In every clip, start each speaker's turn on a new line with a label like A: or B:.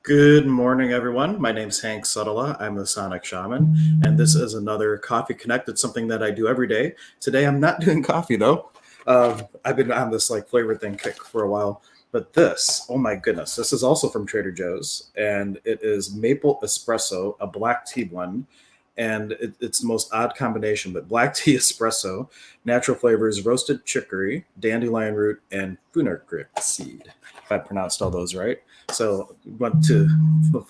A: Good morning, everyone. My name's Hank Setala. I'm the Sonic Shaman, and this is another Coffee Connected, something that I do every day. Today, I'm not doing coffee though. I've been on this like flavor thing kick for a while, but this, oh my goodness, this is also from Trader Joe's, and it is maple espresso, a black tea blend, and it's the most odd combination. But black tea espresso, natural flavors, roasted chicory, dandelion root, and fenugreek seed. If I pronounced all those right. So went to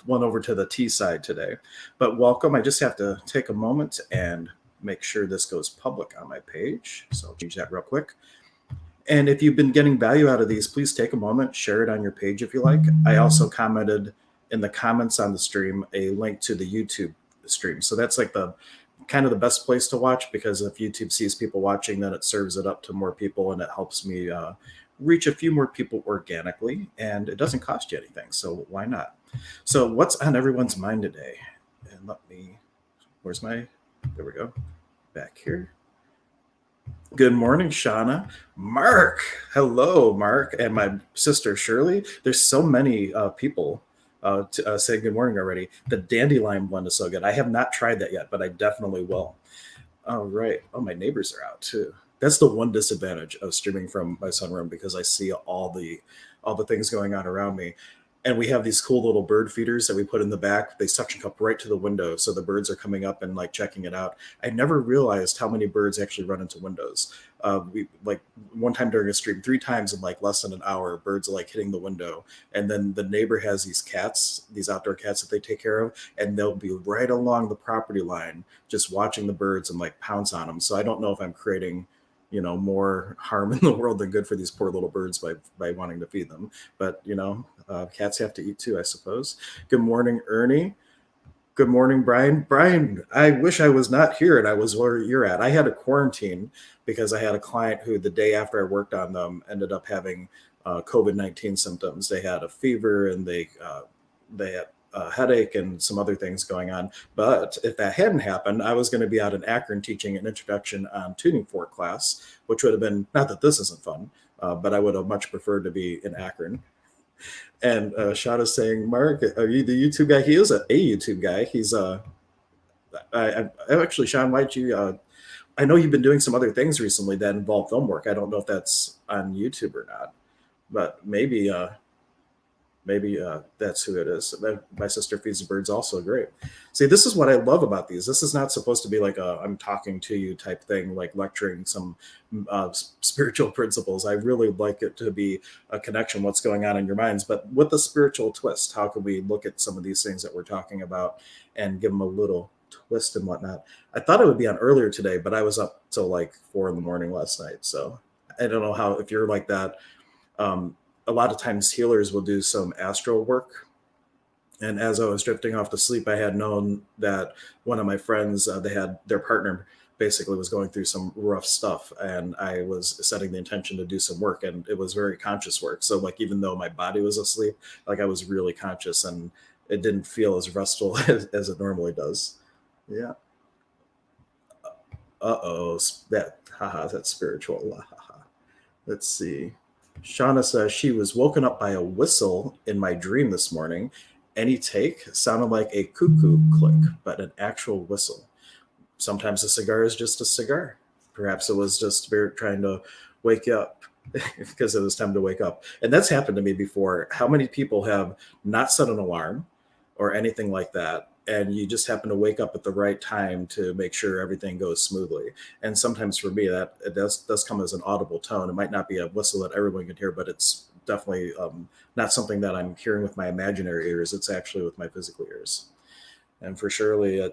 A: one over to the tea side today. But welcome. I just have to take a moment and make sure this goes public on my page. So I'll change that real quick. And if you've been getting value out of these, please take a moment, share it on your page if you like. I also commented in the comments on the stream a link to the YouTube stream. So that's like the kind of the best place to watch, because if YouTube sees people watching, then it serves it up to more people and it helps me reach a few more people organically, and it doesn't cost you anything. So why not? So what's on everyone's mind today? And where's there we go. Back here. Good morning, Shauna. Mark. Hello, Mark. And my sister, Shirley. There's so many people saying good morning already. The dandelion one is so good. I have not tried that yet, but I definitely will. All right. Oh, my neighbors are out too. That's the one disadvantage of streaming from my sunroom, because I see all the things going on around me. And we have these cool little bird feeders that we put in the back. They suction cup right to the window, so the birds are coming up and like checking it out. I never realized how many birds actually run into windows. We like one time during a stream, 3 times in like less than an hour, birds are like hitting the window. And then the neighbor has these cats, these outdoor cats that they take care of, and they'll be right along the property line, just watching the birds and like pounce on them. So I don't know if I'm creating more harm in the world than good for these poor little birds by wanting to feed them. But cats have to eat too, I suppose. Good morning, Ernie. Good morning, Brian. Brian, I wish I was not here and I was where you're at. I had a quarantine because I had a client who, the day after I worked on them, ended up having COVID-19 symptoms. They had a fever, and they had a headache and some other things going on. But if that hadn't happened, I was going to be out in Akron teaching an introduction on tuning fork class, which would have been, not that this isn't fun, but I would have much preferred to be in Akron. And Shada's saying, Mark, are you the YouTube guy? He is a YouTube guy. He's actually, Sean, why'd you? I know you've been doing some other things recently that involve film work. I don't know if that's on YouTube or not, but maybe that's who it is. My sister feeds the birds also. Great. See, this is what I love about these. This is not supposed to be like I'm talking to you type thing, like lecturing some spiritual principles. I really like it to be a connection, what's going on in your minds, but with a spiritual twist. How can we look at some of these things that we're talking about and give them a little twist and whatnot? I thought it would be on earlier today, but I was up till like 4 a.m. last night. So I don't know if you're like that. A lot of times healers will do some astral work. And as I was drifting off to sleep, I had known that one of my friends, they had their partner basically was going through some rough stuff. And I was setting the intention to do some work, and it was very conscious work. So like, even though my body was asleep, like I was really conscious, and it didn't feel as restful as it normally does. Yeah. Uh-oh. That's spiritual. Let's see. Shauna says she was woken up by a whistle in my dream this morning. Any take? Sounded like a cuckoo click, but an actual whistle. Sometimes a cigar is just a cigar. Perhaps it was just spirit trying to wake you up because it was time to wake up. And that's happened to me before. How many people have not set an alarm or anything like that, and you just happen to wake up at the right time to make sure everything goes smoothly? And sometimes for me, that it does come as an audible tone. It might not be a whistle that everyone can hear, but it's definitely not something that I'm hearing with my imaginary ears. It's actually with my physical ears. And for Shirley,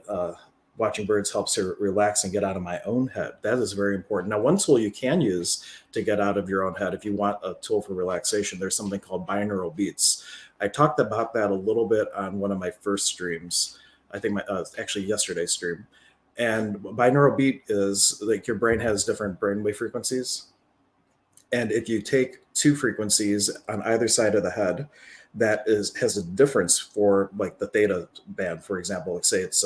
A: watching birds helps her relax and get out of my own head. That is very important. Now, one tool you can use to get out of your own head, if you want a tool for relaxation, there's something called binaural beats. I talked about that a little bit on one of my first streams. I think actually yesterday's stream. And binaural beat is like your brain has different brainwave frequencies. And if you take 2 frequencies on either side of the head, has a difference for like the theta band, for example. Let's say it's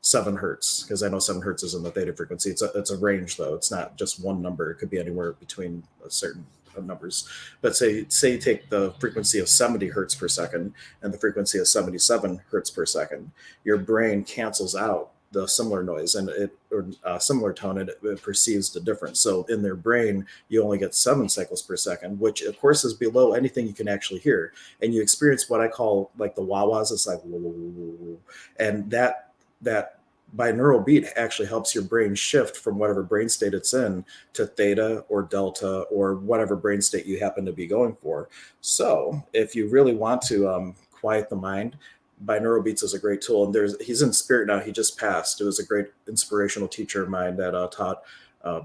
A: 7 hertz, because I know 7 hertz is in the theta frequency. It's a range though. It's not just one number. It could be anywhere between a certain numbers, but say you take the frequency of 70 hertz per second and the frequency of 77 hertz per second, your brain cancels out the similar noise and it or similar tone, and it perceives the difference. So in their brain, you only get 7 cycles per second, which of course is below anything you can actually hear, and you experience what I call like the wah-wahs. It's like woo, woo, woo, woo. And that binaural beat actually helps your brain shift from whatever brain state it's in to theta or delta or whatever brain state you happen to be going for. So if you really want to quiet the mind, binaural beats is a great tool. And he's in spirit now. He just passed. It was a great inspirational teacher of mine that taught uh,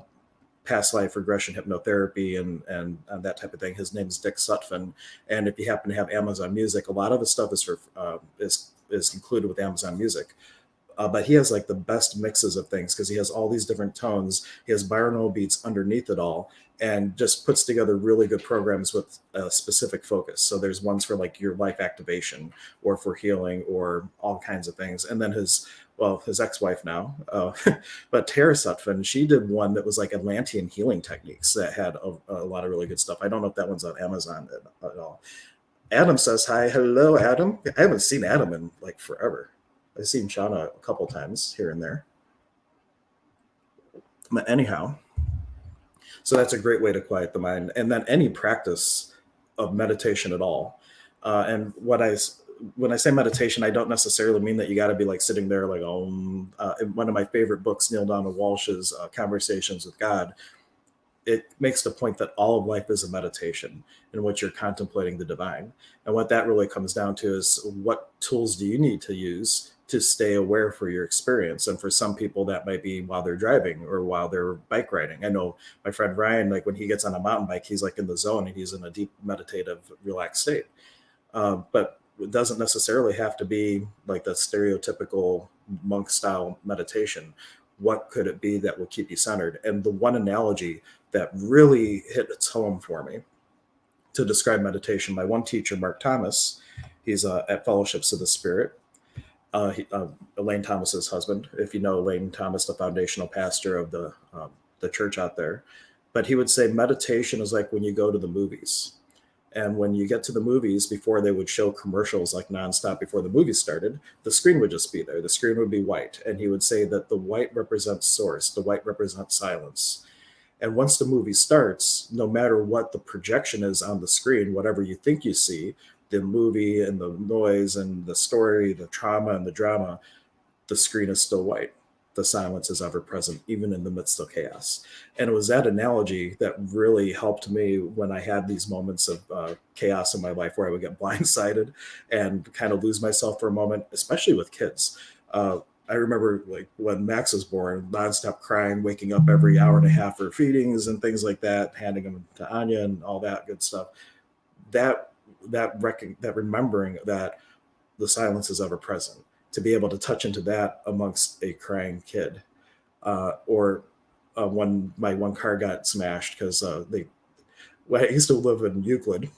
A: past life regression hypnotherapy and that type of thing. His name is Dick Sutphin. And if you happen to have Amazon Music, a lot of his stuff is included with Amazon Music. But he has like the best mixes of things because he has all these different tones. He has binaural beats underneath it all, and just puts together really good programs with a specific focus. So there's ones for like your life activation or for healing or all kinds of things. And then his ex-wife now, but Tara Sutphin, she did one that was like Atlantean healing techniques that had a lot of really good stuff. I don't know if that one's on Amazon at all. Adam says hi. Hello, Adam. I haven't seen Adam in like forever. I've seen Shauna a couple times here and there. But anyhow, so that's a great way to quiet the mind. And then any practice of meditation at all. And when I say meditation, I don't necessarily mean that you got to be like sitting there like, one of my favorite books, Neil Donald Walsh's Conversations with God, it makes the point that all of life is a meditation in which you're contemplating the divine. And what that really comes down to is what tools do you need to use to stay aware for your experience. And for some people, that might be while they're driving or while they're bike riding. I know my friend Ryan, like when he gets on a mountain bike, he's like in the zone and he's in a deep meditative, relaxed state. But it doesn't necessarily have to be like the stereotypical monk style meditation. What could it be that will keep you centered? And the one analogy that really hit its home for me to describe meditation, my one teacher, Mark Thomas, he's at Fellowships of the Spirit. Elaine Thomas's husband, if you know Elaine Thomas, the foundational pastor of the church out there. But he would say meditation is like when you go to the movies. And when you get to the movies, before they would show commercials like nonstop before the movie started, the screen would just be there. The screen would be white. And he would say that the white represents source, the white represents silence. And once the movie starts, no matter what the projection is on the screen, whatever you think you see, the movie and the noise and the story, the trauma and the drama, the screen is still white. The silence is ever present, even in the midst of chaos. And it was that analogy that really helped me when I had these moments of chaos in my life where I would get blindsided and kind of lose myself for a moment, especially with kids. I remember like when Max was born, nonstop crying, waking up every hour and a half for feedings and things like that, handing him to Anya and all that good stuff. That remembering that the silence is ever present, to be able to touch into that amongst a crying kid, or when my one car got smashed because well, I used to live in Euclid.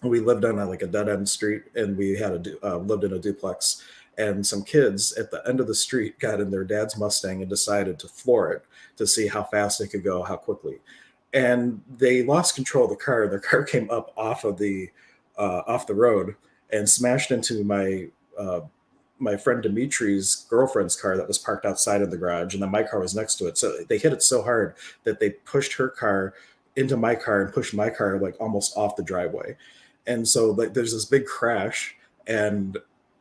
A: We lived on like a dead end street, and we had lived in a duplex. And some kids at the end of the street got in their dad's Mustang and decided to floor it to see how fast they could go, how quickly. And they lost control of the car. Their car came up off the road and smashed into my friend Dimitri's girlfriend's car that was parked outside of the garage, and then my car was next to it. So they hit it so hard that they pushed her car into my car and pushed my car like almost off the driveway. And so like there's this big crash, and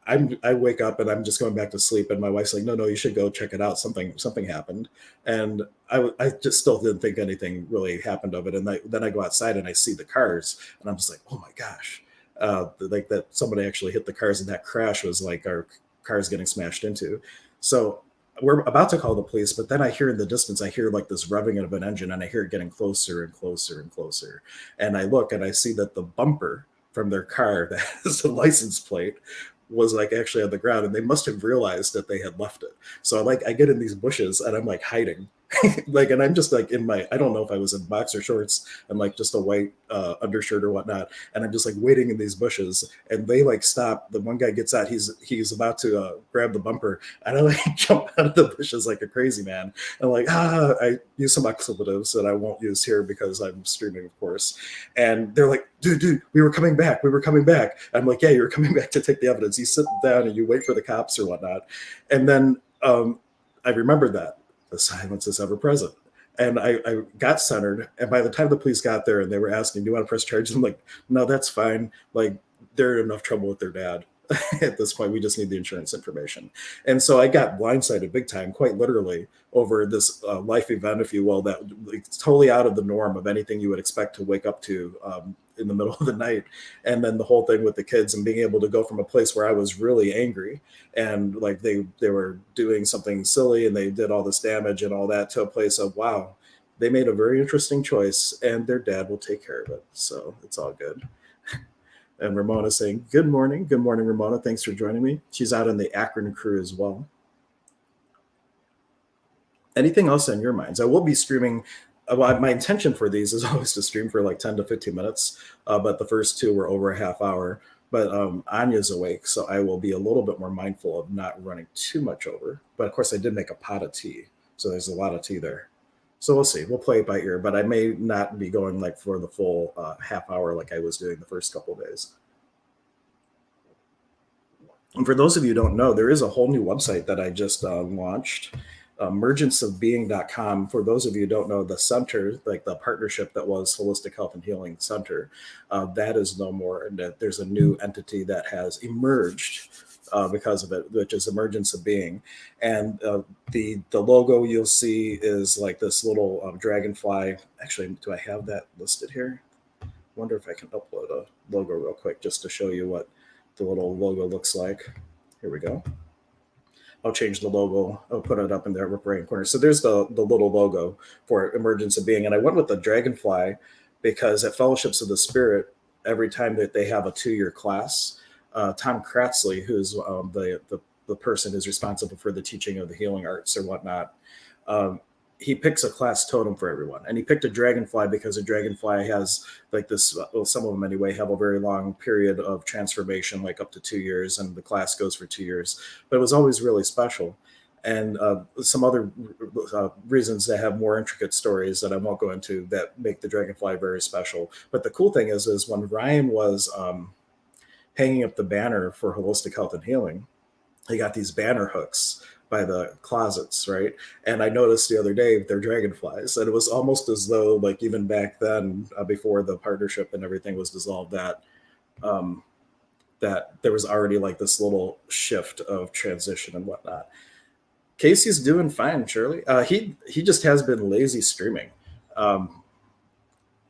A: I wake up and I'm just going back to sleep, and my wife's like, no, you should go check it out. Something happened, and I just still didn't think anything really happened of it. And then I go outside and I see the cars, and I'm just like, oh my gosh, like that somebody actually hit the cars, and that crash was like our cars getting smashed into. So we're about to call the police, but then I hear in the distance, I hear like this revving of an engine, and I hear it getting closer and closer and closer. And I look and I see that the bumper from their car that has the license plate was like actually on the ground, and they must have realized that they had left it. So I get in these bushes and I'm like hiding, Like, and I'm just like in my, I don't know if I was in boxer shorts and like just a white undershirt or whatnot, and I'm just like waiting in these bushes, and they like stop. The one guy gets out, he's about to grab the bumper, and I like jump out of the bushes like a crazy man. I'm like, I use some expletives that I won't use here because I'm streaming, of course. And they're like, dude, we were coming back, we were coming back. I'm like, yeah, you're coming back to take the evidence. You sit down and you wait for the cops or whatnot, and then I remembered that the silence is ever present. And I got centered. And by the time the police got there and they were asking, do you want to press charges? I'm like, no, that's fine. Like, they're in enough trouble with their dad. At this point, we just need the insurance information. And so I got blindsided big time, quite literally, over this life event, if you will, that it's totally out of the norm of anything you would expect to wake up to in the middle of the night. And then the whole thing with the kids and being able to go from a place where I was really angry and like they were doing something silly and they did all this damage and all that, to a place of, wow, they made a very interesting choice and their dad will take care of it. So it's all good. And Ramona saying, good morning. Good morning, Ramona. Thanks for joining me. She's out in the Akron crew as well. Anything else on your minds? I will be streaming. Well, my intention for these is always to stream for like 10 to 15 minutes, but the first two were over a half hour. But Anya's awake, so I will be a little bit more mindful of not running too much over. But of course, I did make a pot of tea, so there's a lot of tea there. So we'll see. We'll play it by ear, but I may not be going like for the full half hour like I was doing the first couple of days. And for those of you who don't know, there is a whole new website that I just launched, emergenceofbeing.com. For those of you who don't know, the center, like the partnership that was Holistic Health and Healing Center, that is no more. And that there's a new entity that has emerged because of it, which is Emergence of Being. And the logo you'll see is like this little dragonfly. Actually, do I have that listed here? Wonder if I can upload a logo real quick just to show you what the little logo looks like. Here we go. I'll change the logo. I'll put it up in the upper right corner. So there's the little logo for Emergence of Being. And I went with the dragonfly because at Fellowships of the Spirit, every time that they have a 2-year class, Tom Kratzley, who's the person who's responsible for the teaching of the healing arts or whatnot, he picks a class totem for everyone. And he picked a dragonfly because a dragonfly has like this, well, some of them anyway, have a very long period of transformation, like up to 2 years, and the class goes for 2 years. But it was always really special. And some other reasons that have more intricate stories that I won't go into that make the dragonfly very special. But the cool thing is when Ryan was hanging up the banner for Holistic Health and Healing, he got these banner hooks by the closets, right? And I noticed the other day they're dragonflies, and it was almost as though, like even back then, before the partnership and everything was dissolved, um, that there was already like this little shift of transition and whatnot. Casey's doing fine, Shirley. He just has been lazy streaming. Um,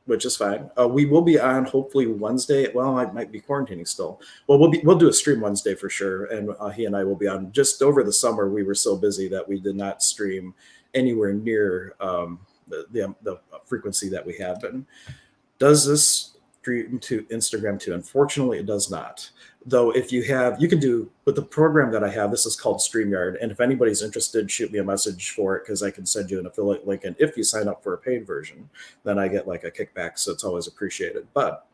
A: which is fine. We will be on hopefully Wednesday. Well, I might be quarantining still. Well, we'll do a stream Wednesday for sure, and he and I will be on. Just over the summer, we were so busy that we did not stream anywhere near the frequency that we have been. Does this stream to Instagram too? Unfortunately, it does not. Though if you have, you can do with the program that I have, this is called StreamYard. And if anybody's interested, shoot me a message for it because I can send you an affiliate link. And if you sign up for a paid version, then I get like a kickback. So it's always appreciated. But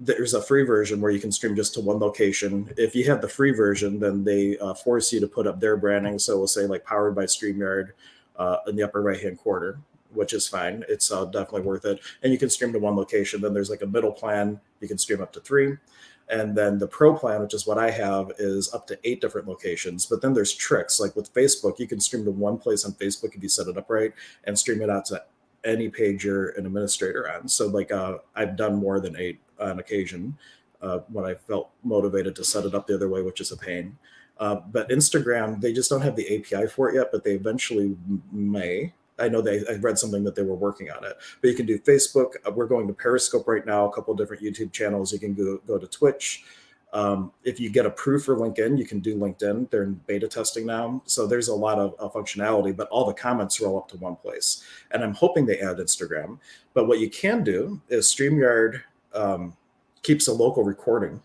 A: there's a free version where you can stream just to one location. If you have the free version, then they force you to put up their branding. So we'll say like powered by StreamYard in the upper right hand corner, which is fine. It's definitely worth it. And you can stream to one location. Then there's like a middle plan. You can stream up to 3. And then the pro plan, which is what I have, is up to 8 different locations. But then there's tricks. Like with Facebook, you can stream to one place on Facebook if you set it up right and stream it out to any page you're an administrator on. So like I've done more than 8 on occasion when I felt motivated to set it up the other way, which is a pain. But Instagram, they just don't have the API for it yet, but they eventually may. I know I read something that they were working on it, but you can do Facebook. We're going to Periscope right now, a couple of different YouTube channels. You can go to Twitch. If you get approved for LinkedIn, you can do LinkedIn. They're in beta testing now. So there's a lot of functionality, but all the comments roll up to one place. And I'm hoping they add Instagram. But what you can do is StreamYard keeps a local recording.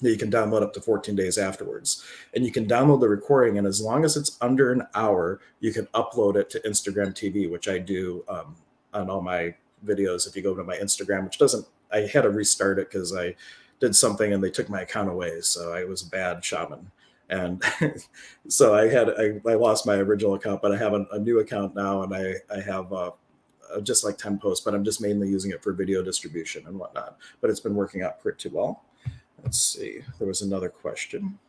A: that you can download up to 14 days afterwards. And you can download the recording, and as long as it's under an hour, you can upload it to Instagram TV, which I do on all my videos. If you go to my Instagram, which doesn't, I had to restart it because I did something and they took my account away. So I was a bad shaman. And so I lost my original account, but I have a new account now, and I have just like 10 posts, but I'm just mainly using it for video distribution and whatnot. But it's been working out pretty well. Let's see. There was another question.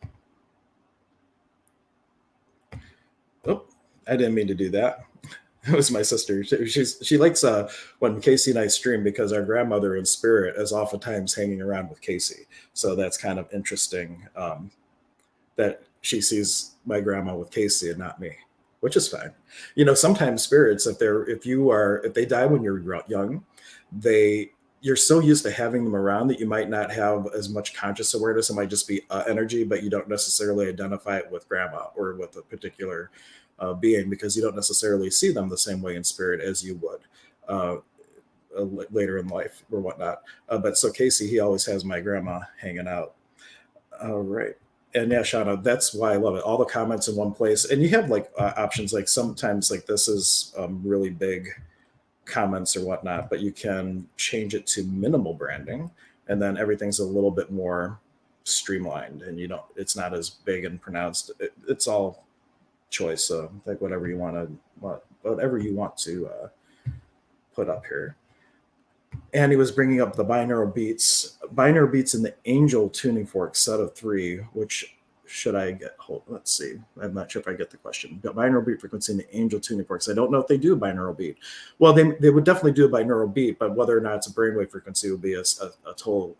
A: Oh, I didn't mean to do that. It was my sister. She likes when Casey and I stream, because our grandmother in spirit is oftentimes hanging around with Casey. So that's kind of interesting that she sees my grandma with Casey and not me, which is fine. Sometimes spirits, if they die when you're young, you're so used to having them around that you might not have as much conscious awareness. It might just be energy, but you don't necessarily identify it with grandma or with a particular being, because you don't necessarily see them the same way in spirit as you would later in life or whatnot. But so Casey, he always has my grandma hanging out. All right. And yeah, Shauna, that's why I love it. All the comments in one place, and you have like options. Like sometimes, like this is really big comments or whatnot, but you can change it to minimal branding, and then everything's a little bit more streamlined, and it's not as big and pronounced. It's all choice. So like whatever you want to put up here. And he was bringing up the binaural beats in the Angel tuning fork set of 3. Which should I get? Let's see. I'm not sure if I get the question. Got binaural beat frequency in the Angel tuning forks. I don't know if they do a binaural beat. Well, they would definitely do a binaural beat, but whether or not it's a brainwave frequency would be a total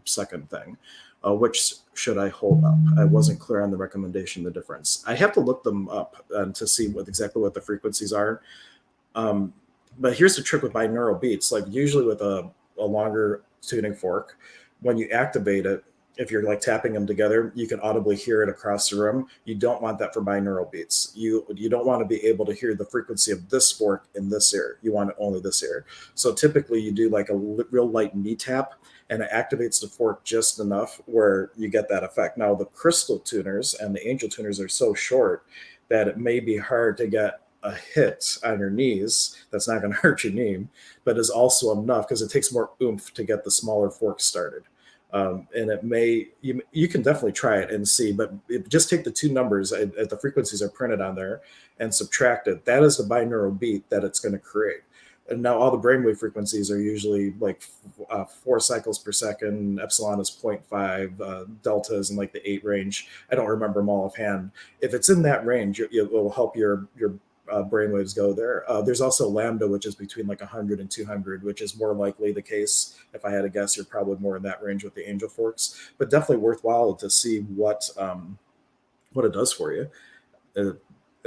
A: second thing. Which should I hold up? I wasn't clear on the recommendation, the difference. I have to look them up to see exactly what the frequencies are. But here's the trick with binaural beats. Like usually with a longer tuning fork, when you activate it, if you're like tapping them together, you can audibly hear it across the room. You don't want that for binaural beats. You don't want to be able to hear the frequency of this fork in this ear. You want it only this ear. So typically you do like a real light knee tap, and it activates the fork just enough where you get that effect. Now the crystal tuners and the angel tuners are so short that it may be hard to get a hit on your knees that's not going to hurt your knee, but is also enough because it takes more oomph to get the smaller fork started. And you can definitely try it and see, but just take the two numbers at the frequencies are printed on there and subtract it. That is the binaural beat that it's going to create. And now all the brainwave frequencies are usually like 4 cycles per second. Epsilon is 0.5. Delta is in like the 8 range. I don't remember them all offhand. If it's in that range, it will help your brainwaves go there. There's also lambda, which is between like 100 and 200, which is more likely the case. If I had to guess, you're probably more in that range with the angel forks, but definitely worthwhile to see what it does for you.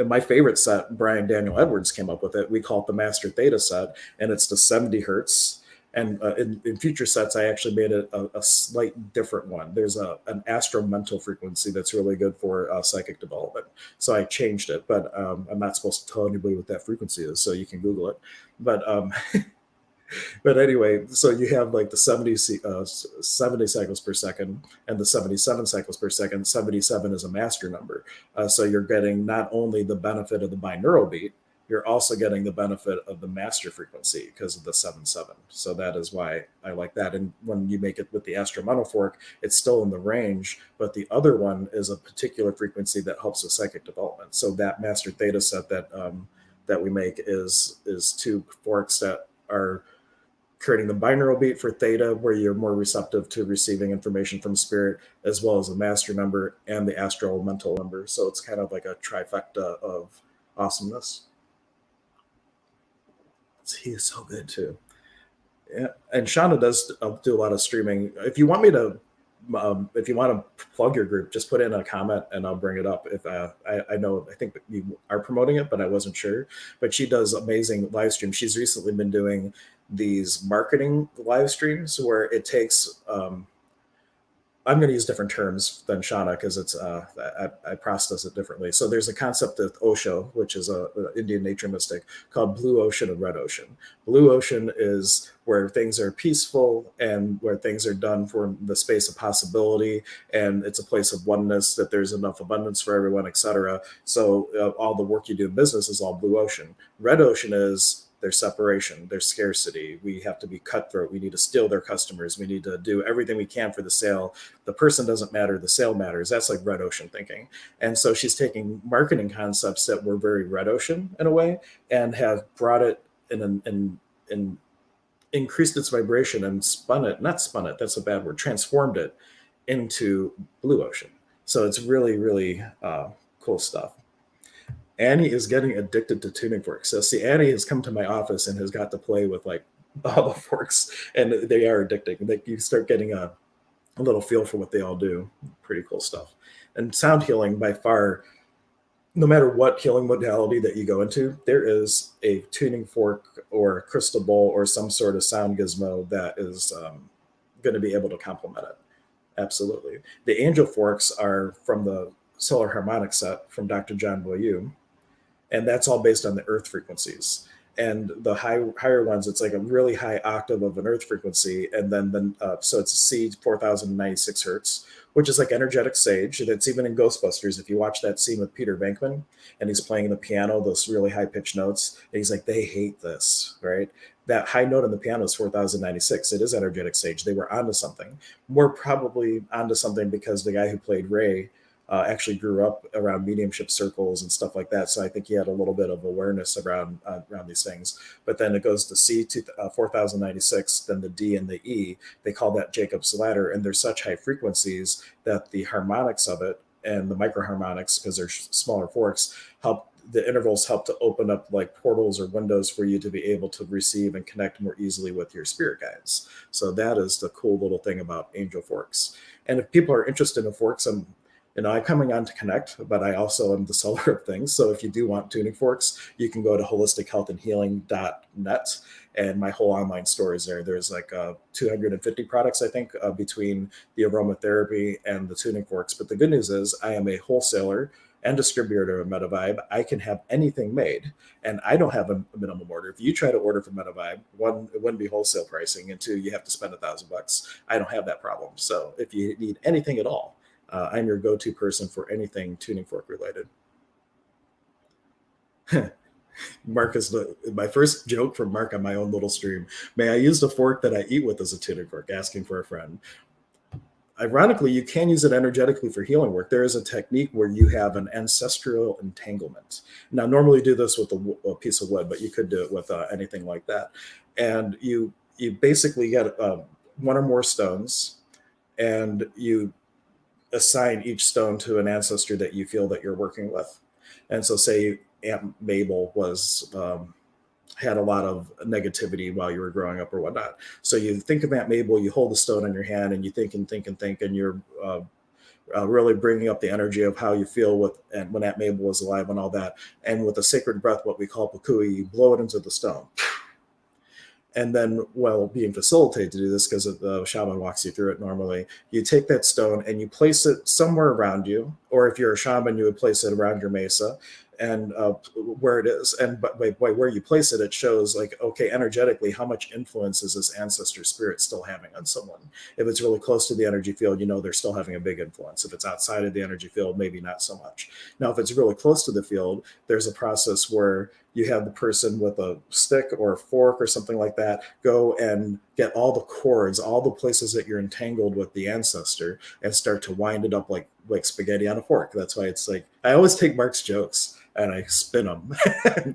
A: My favorite set, Brian Daniel Edwards came up with it. We call it the Master Theta set, and it's the 70 hertz. And in future sets, I actually made it a slight different one. There's an astro-mental frequency that's really good for psychic development. So I changed it, but I'm not supposed to tell anybody what that frequency is, so you can Google it. But but anyway, so you have like the 70 cycles per second and the 77 cycles per second. 77 is a master number. So you're getting not only the benefit of the binaural beat, you're also getting the benefit of the master frequency because of the 7/7. So that is why I like that. And when you make it with the astromental fork, it's still in the range, but the other one is a particular frequency that helps with psychic development. So that Master Theta set that we make is 2 forks that are creating the binaural beat for theta, where you're more receptive to receiving information from spirit, as well as the master number and the astral mental number. So it's kind of like a trifecta of awesomeness. He is so good too. Yeah, and Shauna does do a lot of streaming. If you want me to, if you want to plug your group, just put in a comment and I'll bring it up. If I know, I think you are promoting it, but I wasn't sure. But she does amazing live streams. She's recently been doing these marketing live streams where it takes I'm going to use different terms than Shana because I process it differently. So there's a concept of Osho, which is a Indian nature mystic, called blue ocean and red ocean. Blue ocean is where things are peaceful and where things are done for the space of possibility, and it's a place of oneness, that there's enough abundance for everyone, etc. So all the work you do in business is all blue ocean. Red ocean is there's separation, there's scarcity. We have to be cutthroat. We need to steal their customers. We need to do everything we can for the sale. The person doesn't matter, the sale matters. That's like red ocean thinking. And so she's taking marketing concepts that were very red ocean in a way and have brought it in increased its vibration and spun it, not spun it, that's a bad word, transformed it into blue ocean. So it's really, really cool stuff. Annie is getting addicted to tuning forks. So see, Annie has come to my office and has got to play with like all the forks, and they are addicting. Like you start getting a little feel for what they all do. Pretty cool stuff. And sound healing, by far, no matter what healing modality that you go into, there is a tuning fork or a crystal bowl or some sort of sound gizmo that is going to be able to complement it. Absolutely. The angel forks are from the Solar Harmonic set from Dr. John Boyu, and that's all based on the earth frequencies. And the higher ones, it's like a really high octave of an earth frequency, and then so it's a C 4096 hertz, which is like energetic sage. That's even in Ghostbusters. If you watch that scene with Peter Venkman and he's playing the piano, those really high pitched notes, and he's like, they hate this, right? That high note on the piano is 4096. It is energetic sage. They were onto something. We're probably onto something because the guy who played Ray actually grew up around mediumship circles and stuff like that. So I think he had a little bit of awareness around these things. But then it goes to C to 4096, then the D and the E. They call that Jacob's ladder, and they're such high frequencies that the harmonics of it and the microharmonics, because they're smaller forks, help the intervals help to open up like portals or windows for you to be able to receive and connect more easily with your spirit guides. So that is the cool little thing about angel forks. And if people are interested in forks, I'm coming on to connect, but I also am the seller of things. So if you do want tuning forks, you can go to holistichealthandhealing.net, and my whole online store is there. There's like 250 products, I think, between the aromatherapy and the tuning forks. But the good news is I am a wholesaler and distributor of MetaVibe. I can have anything made, and I don't have a minimum order. If you try to order from MetaVibe, one, it wouldn't be wholesale pricing, and two, you have to spend $1,000. I don't have that problem. So if you need anything at all, I'm your go-to person for anything tuning fork related. Mark is my first joke from Mark on my own little stream. May I use the fork that I eat with as a tuning fork? Asking for a friend. Ironically, you can use it energetically for healing work. There is a technique where you have an ancestral entanglement. Now, normally you do this with a piece of wood, but you could do it with anything like that. And you basically get one or more stones, and you assign each stone to an ancestor that you feel that you're working with. And so say Aunt Mabel was had a lot of negativity while you were growing up or whatnot. So you think of Aunt Mabel, you hold the stone in your hand, and you think and think and think, and you're really bringing up the energy of how you feel with and when Aunt Mabel was alive and all that. And with a sacred breath, what we call pakui, you blow it into the stone. And then, while being facilitated to do this, because the shaman walks you through it normally, you take that stone and you place it somewhere around you, or if you're a shaman, you would place it around your mesa, and where it is. And but by where you place it, it shows like, okay, energetically, how much influence is this ancestor spirit still having on someone? If it's really close to the energy field, they're still having a big influence. If it's outside of the energy field, maybe not so much. Now, if it's really close to the field, there's a process where you have the person with a stick or a fork or something like that go and get all the cords, all the places that you're entangled with the ancestor, and start to wind it up like spaghetti on a fork. That's why it's like, I always take Mark's jokes and I spin them,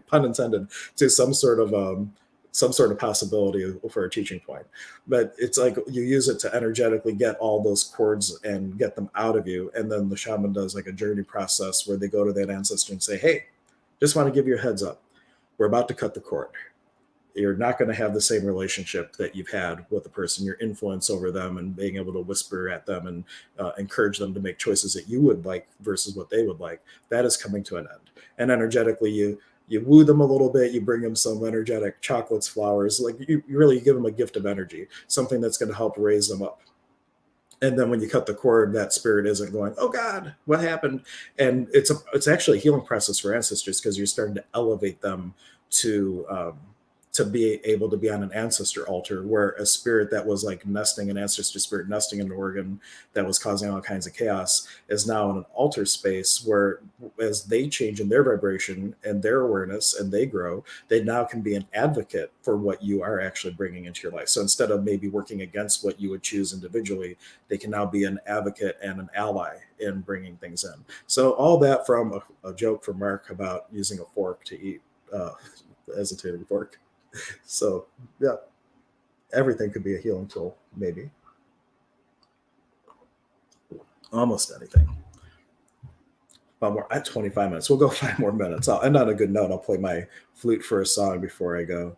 A: pun intended, to some sort of possibility for a teaching point. But it's like you use it to energetically get all those cords and get them out of you. And then the shaman does like a journey process where they go to that ancestor and say, hey, just want to give you a heads up. We're about to cut the cord. You're not going to have the same relationship that you've had with the person, your influence over them and being able to whisper at them and encourage them to make choices that you would like versus what they would like. That is coming to an end. And energetically, you woo them a little bit, you bring them some energetic chocolates, flowers, like you really give them a gift of energy, something that's going to help raise them up. And then when you cut the cord, that spirit isn't going, oh God, what happened? And it's actually a healing process for ancestors, because you're starting to elevate them to to be able to be on an ancestor altar, where a spirit that was like nesting, an ancestor spirit nesting in an organ that was causing all kinds of chaos, is now in an altar space where, as they change in their vibration and their awareness and they grow, they now can be an advocate for what you are actually bringing into your life. So instead of maybe working against what you would choose individually, they can now be an advocate and an ally in bringing things in. So all that from a joke from Mark about using a fork to eat, as a tuning fork. So yeah, everything could be a healing tool, maybe almost anything. About more at 25 minutes. We'll go 5 more minutes. I'll end on a good note. I'll play my flute for a song before I go,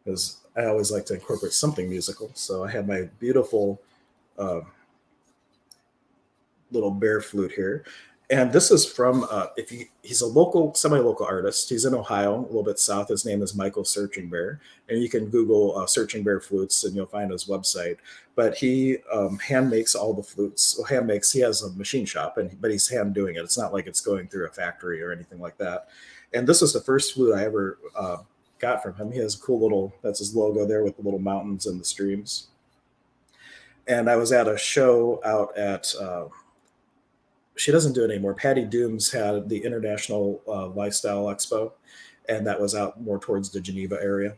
A: because I always like to incorporate something musical. So I have my beautiful uh, little bear flute here. And this is from he's a local, semi-local artist. He's in Ohio, a little bit south. His name is Michael Searching Bear, and you can Google Searching Bear flutes, and you'll find his website. But he hand makes all the flutes. Well, hand makes. He has a machine shop, but he's hand doing it. It's not like it's going through a factory or anything like that. And this is the first flute I ever got from him. He has a cool little, that's his logo there with the little mountains and the streams. And I was at a show out at she doesn't do it anymore. Patty Dooms had the International Lifestyle Expo, and that was out more towards the Geneva area.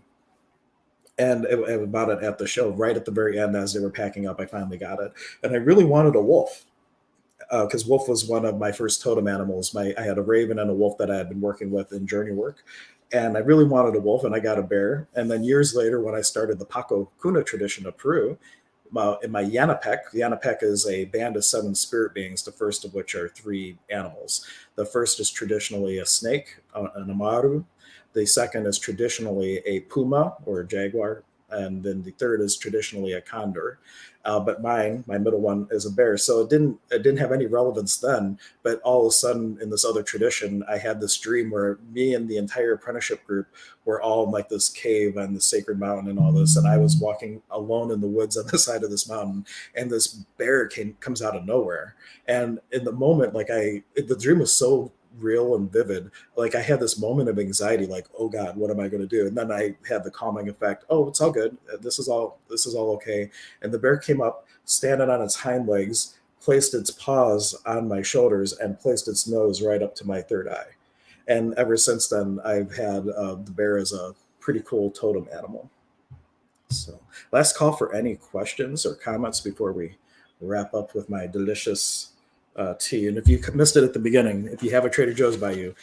A: And about it at the show, right at the very end, as they were packing up, I finally got it, and I really wanted a wolf, because wolf was one of my first totem animals. I had a raven and a wolf that I had been working with in journey work, and I really wanted a wolf, and I got a bear. And then years later, when I started the Paco Cuna tradition of Peru, in my Yanapek is a band of seven spirit beings, the first of which are three animals. The first is traditionally a snake, an amaru. The second is traditionally a puma or a jaguar. And then the third is traditionally a condor. But my middle one, is a bear. So it didn't have any relevance then. But all of a sudden, in this other tradition, I had this dream where me and the entire apprenticeship group were all in like this cave on the sacred mountain and all this. And I was walking alone in the woods on the side of this mountain, and this bear comes out of nowhere. And in the moment, the dream was so real and vivid. Like, I had this moment of anxiety, like, oh God, what am I going to do? And then I had the calming effect. Oh, it's all good. This is all okay. And the bear came up, standing on its hind legs, placed its paws on my shoulders, and placed its nose right up to my third eye. And ever since then, I've had the bear as a pretty cool totem animal. So, last call for any questions or comments before we wrap up with my delicious tea. And if you missed it at the beginning, if you have a Trader Joe's by you,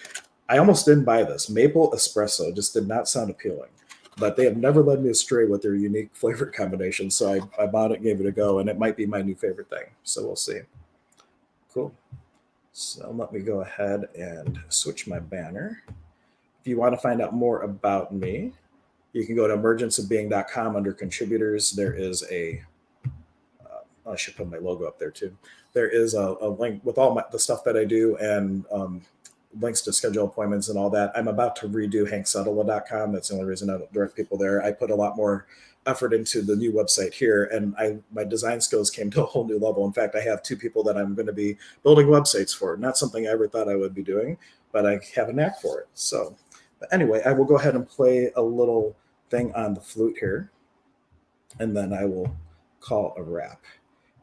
A: I almost didn't buy this. Maple espresso just did not sound appealing, but they have never led me astray with their unique flavor combination. So I bought it, gave it a go, and it might be my new favorite thing. So we'll see. Cool. So let me go ahead and switch my banner. If you want to find out more about me, you can go to emergenceofbeing.com under contributors. There is I should put my logo up there too. There is a link with all the stuff that I do, and links to schedule appointments and all that. I'm about to redo hanksetala.com. That's the only reason I don't direct people there. I put a lot more effort into the new website here, and my design skills came to a whole new level. In fact, I have two people that I'm going to be building websites for. Not something I ever thought I would be doing, but I have a knack for it. So, but anyway, I will go ahead and play a little thing on the flute here, and then I will call a wrap.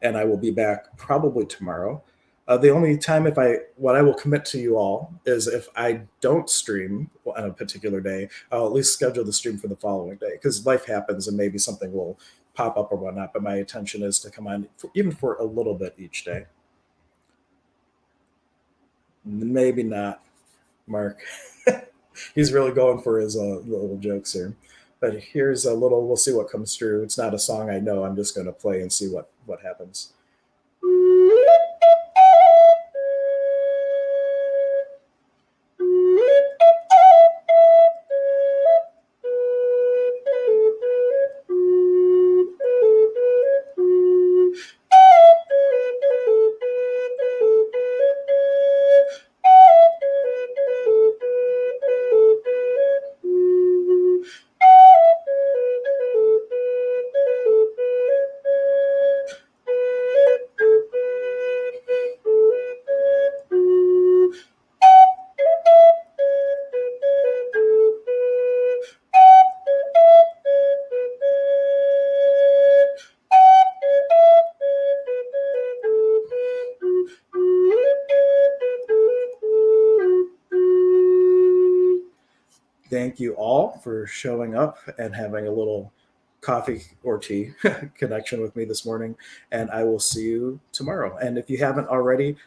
A: And I will be back probably tomorrow. The only time what I will commit to you all is if I don't stream on a particular day, I'll at least schedule the stream for the following day, because life happens and maybe something will pop up or whatnot. But my intention is to come on even for a little bit each day. Maybe not, Mark. He's really going for his little jokes here. But here's a little. We'll see what comes through. It's not a song I know. I'm just going to play and see what happens. thank you all for showing up and having a little coffee or tea connection with me this morning. And I will see you tomorrow. And if you haven't already,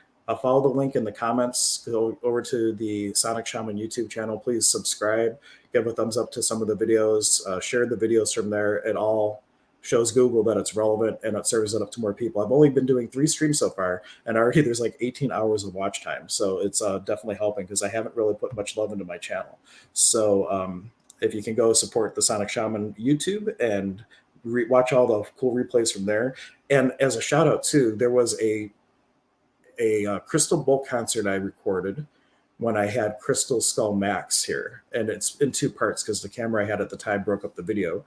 A: follow the link in the comments. Go over to the Sonic Shaman YouTube channel. Please subscribe, give a thumbs up to some of the videos, share the videos from there. It all shows Google that it's relevant and it serves it up to more people. I've only been doing 3 streams so far, and already there's like 18 hours of watch time. So it's definitely helping because I haven't really put much love into my channel. So if you can go support the Sonic Shaman YouTube and watch all the cool replays from there. And as a shout out too, there was a Crystal Bowl concert I recorded when I had Crystal Skull Max here, and it's in 2 parts because the camera I had at the time broke up the video.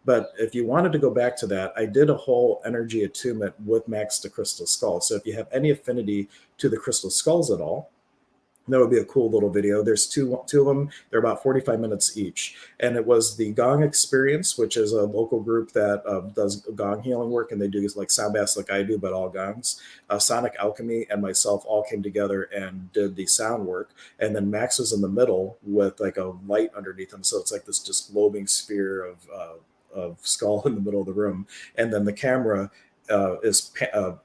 A: But if you wanted to go back to that, I did a whole energy attunement with Max to Crystal Skull. So if you have any affinity to the Crystal Skulls at all, that would be a cool little video. There's two of them. They're about 45 minutes each. And it was the Gong Experience, which is a local group that does gong healing work. And they do like sound baths like I do, but all gongs. Sonic Alchemy and myself all came together and did the sound work. And then Max was in the middle with like a light underneath him. So it's like this just globing sphere of skull in the middle of the room. And then the camera is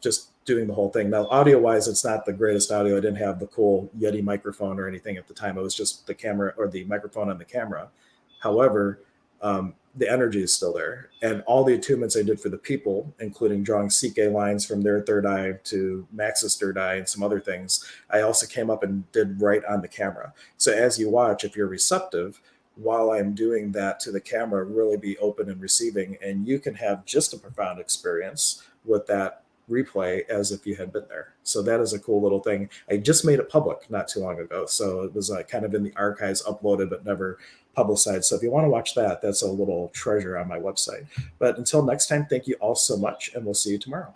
A: just doing the whole thing. Now, audio-wise, it's not the greatest audio. I didn't have the cool Yeti microphone or anything at the time. It was just the camera or the microphone on the camera. However, the energy is still there. And all the attunements I did for the people, including drawing CK lines from their third eye to Max's third eye and some other things, I also came up and did right on the camera. So as you watch, if you're receptive, while I'm doing that to the camera, really be open and receiving, and you can have just a profound experience with that replay as if you had been there. So that is a cool little thing. I just made it public not too long ago. So it was kind of in the archives, uploaded, but never publicized. So if you want to watch that, that's a little treasure on my website. But until next time, thank you all so much, and we'll see you tomorrow.